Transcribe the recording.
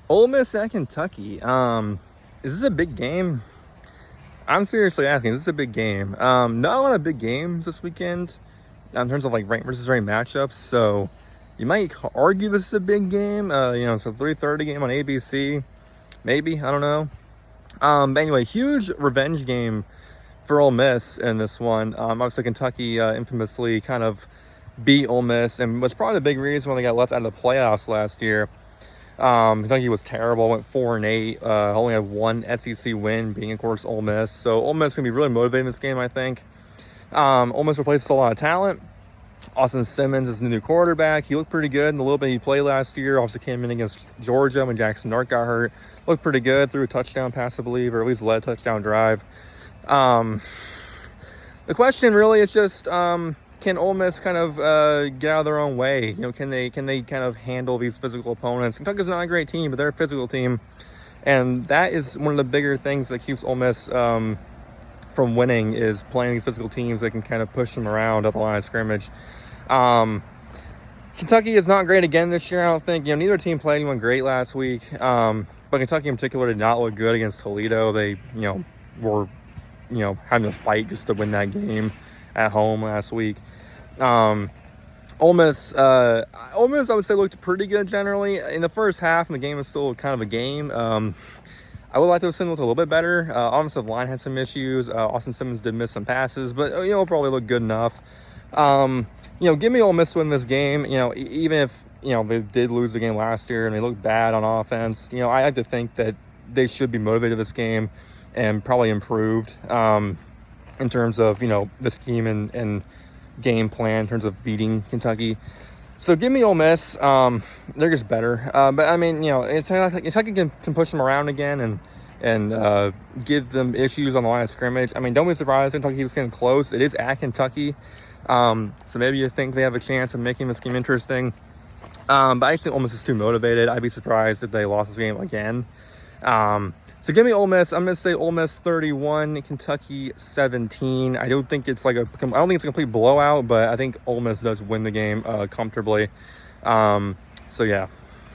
Ole Miss at Kentucky. Is this a big game? I'm seriously asking, is this a big game? Not a lot of big games this weekend in terms of like ranked versus ranked matchups. So you might argue this is a big game. It's a 3:30 game on ABC. Maybe, I don't know. But anyway, huge revenge game for Ole Miss in this one. Obviously Kentucky infamously kind of beat Ole Miss and was probably the big reason when they got left out of the playoffs last year. Kentucky was terrible, went 4-8, only had one SEC win, being of course Ole Miss. So Ole Miss gonna be really motivated in this game, I think. Ole Miss replaces a lot of talent. Austin Simmons is the new quarterback. He looked pretty good in the little bit he played last year. Obviously came in against Georgia when Jackson Dart got hurt. Looked pretty good, threw a touchdown pass, I believe, or at least led a touchdown drive. The question really is just, can Ole Miss kind of get out of their own way? Can they kind of handle these physical opponents? Kentucky's not a great team, but they're a physical team, and that is one of the bigger things that keeps Ole Miss from winning, is playing these physical teams that can kind of push them around at the line of scrimmage. Kentucky is not great again this year, I don't think. Neither team played anyone great last week, but Kentucky in particular did not look good against Toledo. They were having to fight just to win that game at home last week. Ole Miss, I would say, looked pretty good generally in the first half, and the game was still kind of a game. I would like to have seen it looked a little bit better. Offensive line had some issues. Austin Simmons did miss some passes, but overall they looked good enough. Give me Ole Miss to win this game. Even if they did lose the game last year and they looked bad on offense, I like to think that they should be motivated this game and probably improved in terms of the scheme and game plan in terms of beating Kentucky. So give me Ole Miss. They're just better. But I mean, Kentucky can push them around again and give them issues on the line of scrimmage. I mean, don't be surprised if Kentucky was getting close. It is at Kentucky. So maybe you think they have a chance of making this game interesting. But I think Ole Miss is too motivated. I'd be surprised if they lost this game again. So give me Ole Miss. I'm going to say Ole Miss 31, Kentucky 17. I don't think it's a complete blowout, but I think Ole Miss does win the game comfortably. So yeah.